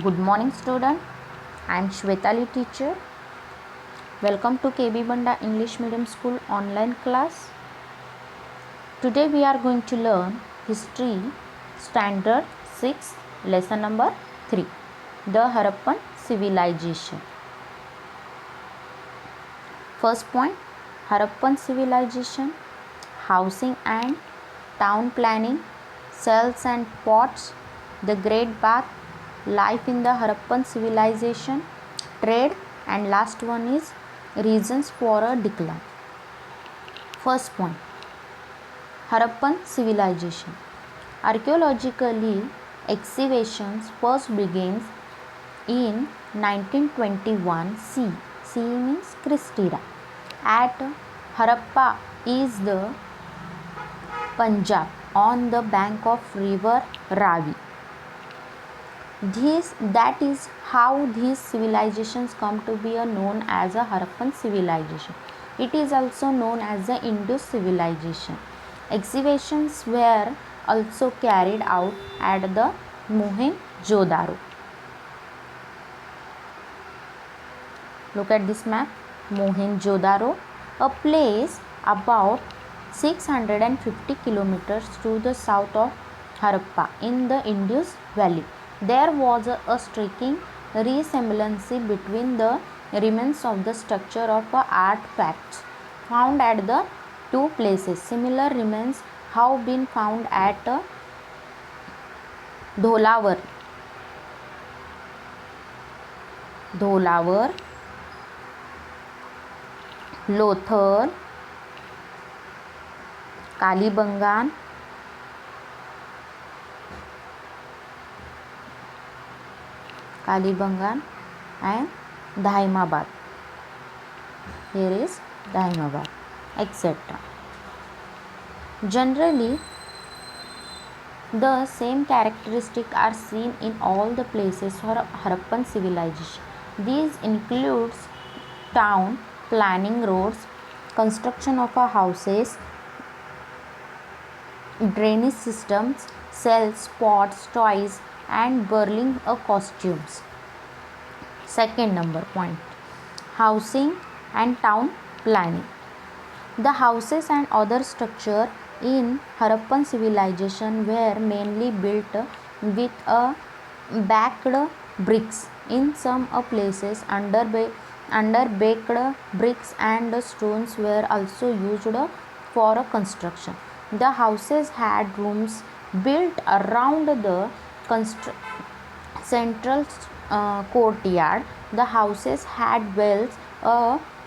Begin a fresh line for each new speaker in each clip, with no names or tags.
Good morning student. I am Shwetali teacher. Welcome to KB Banda English Medium School online class. Today we are going to learn History Standard 6 lesson number 3, the Harappan Civilization. First point, Harappan Civilization, housing and town planning, cells and pots, the Great Bath, life in the Harappan civilization, trade, and last one is reasons for a decline. First point, Harappan civilization. Archaeologically, excavations first begins in 1921 C. C means Christ era. At Harappa is the Punjab on the bank of river Ravi. That is how these civilizations come to be known as a Harappan civilization. It is also known as the Indus civilization. Excavations were also carried out at the Mohenjo-daro. Look at this map. Mohenjo-daro, a place about 650 kilometers to the south of Harappa in the Indus Valley. There was a striking resemblance between the remains of the structure of artifacts found at the two places. Similar remains have been found at Dholawar, Lothal, Kalibangan, and Daimabad. Here is Daimabad, etc. Generally, the same characteristics are seen in all the places for Harappan civilization. These includes town planning, roads, construction of houses, drainage systems, cells, pots, toys, and burling costumes. Second number point, housing and town planning. The houses and other structure in Harappan civilization were mainly built with backed bricks. In some places, underbaked bricks and stones were also used for construction. The houses had rooms built around the central courtyard. The houses had wells,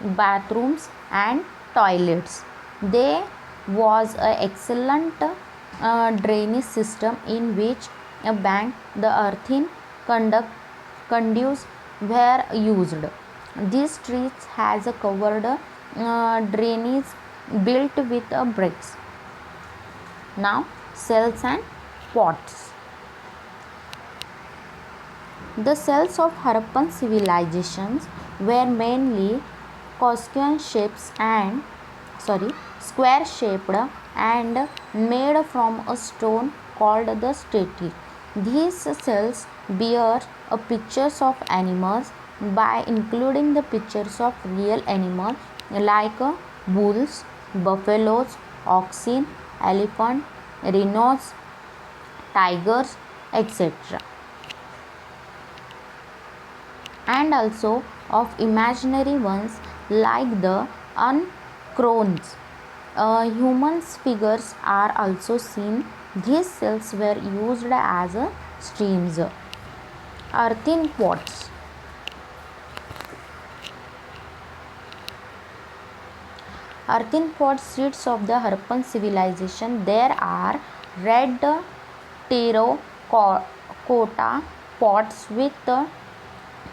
bathrooms, and toilets. There was an excellent drainage system in which a bank, the earthen conduits were used. These streets has a covered drainage built with bricks. Now, cells and pots. The cells of Harappan civilizations were mainly square shaped and made from a stone called the stele. These cells bear pictures of animals by including the pictures of real animals like bulls, buffaloes, oxen, elephant, rhinos, tigers, etc. and also of imaginary ones like the uncrowns. Human figures are also seen. These cells were used as streams. Earthen pots. Earthen pot seats of the Harappan civilization. There are red terracotta pots with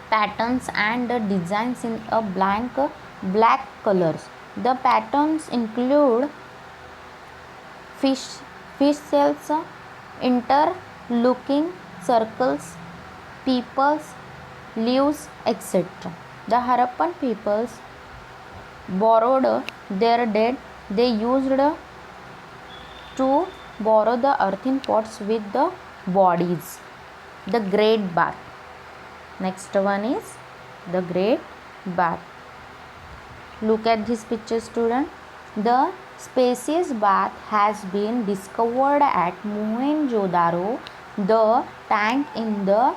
patterns and designs in a black colors. The patterns include fish cells, interlocking circles, peoples, leaves, etc. The Harappan peoples borrowed their dead. They used to borrow the earthen pots with the bodies. The Great Bath. Next one is the Great Bath. Look at this picture, student. The spacious bath has been discovered at Mohenjo-daro. The tank in the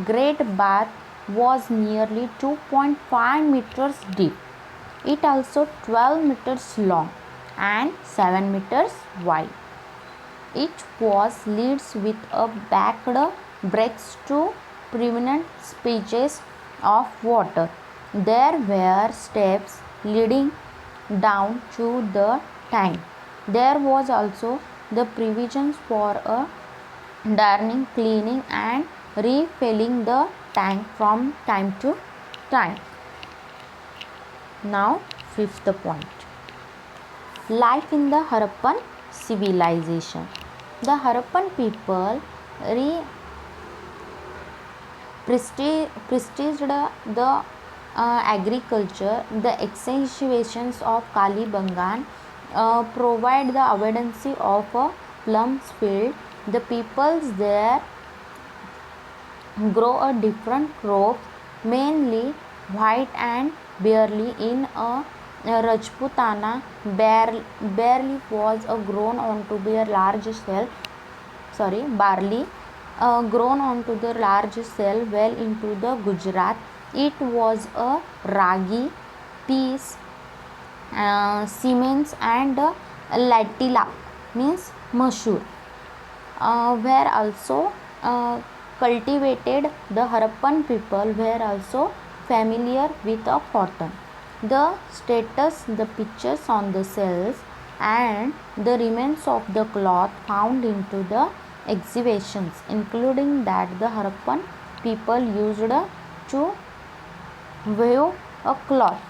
Great Bath was nearly 2.5 meters deep. It also 12 meters long and 7 meters wide. It was leads with a backed breaks to prevent spillage of water. There were steps leading down to the tank. There was also the provisions for a drying, cleaning and refilling the tank from time to time. Now, fifth point. Life in the Harappan civilization. The Harappan people prestiged the agriculture. The accentuations of Kalibangan provide the abundance of a plum field. The peoples there grow a different crops, mainly white and barley. In a Rajputana, barley was grown onto their large cell. Barley grown onto the large cell well into the Gujarat. It was a ragi, peas, cements and latila means masoor were also cultivated. The Harappan people were also familiar with a cotton. The status, the pictures on the cells and the remains of the cloth found into the exhibitions, including that the Harappan people used to weave a cloth.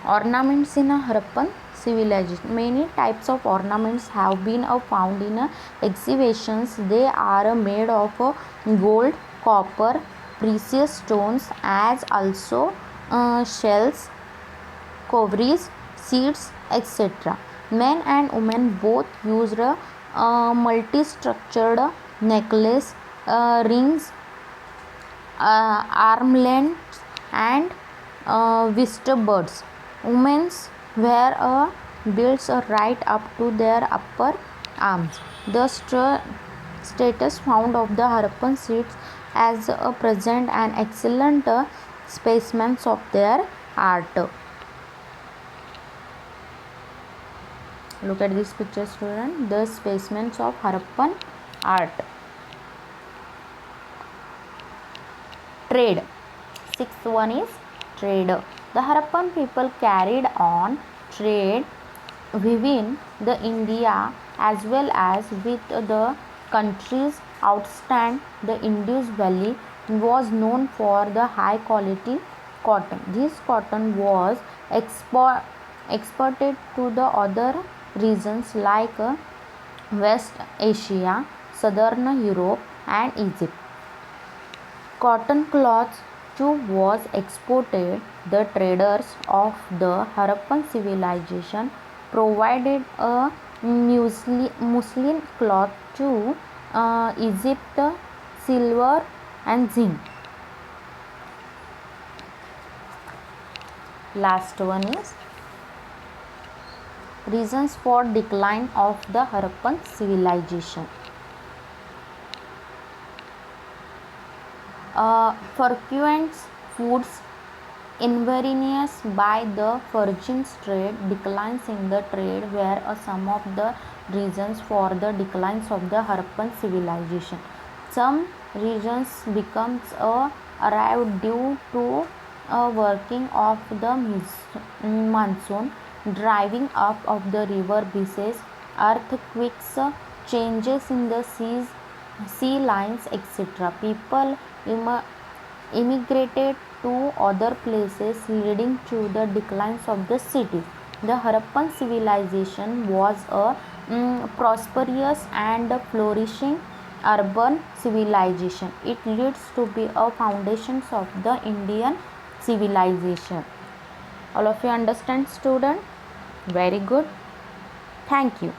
Ornaments in a Harappan civilization. Many types of ornaments have been found in exhibitions. They are made of gold, copper, precious stones, as also shells, cowries, seeds, etc. Men and women both used multi-structured necklace, rings, armlets and wristbands. Women wear belts right up to their upper arms. The status found of the Harappan seats as a present and excellent specimens of their art. Look at this picture, student. The specimens of Harappan art. Trade. Sixth one is trade. The Harappan people carried on trade within the India as well as with the countries outside the Indus Valley. Was known for the high quality cotton. This cotton was exported to the other regions like West Asia, Southern Europe and Egypt. Cotton cloth too was exported. The traders of the Harappan civilization provided a muslin cloth to Egypt, silver and zinc. Last one is reasons for decline of the Harappan civilization. Frequent foods invarious by the virgins trade. Declines in the trade were some of the reasons for the declines of the Harappan civilization. Some regions becomes arrived due to a working of the monsoon, driving up of the river bases, earthquakes, changes in the sea lines, etc. People immigrated to other places, leading to the declines of the cities. The Harappan civilization was a prosperous and flourishing urban civilization. It leads to be a foundations of the Indian civilization. All of you understand, student? Very good. Thank you.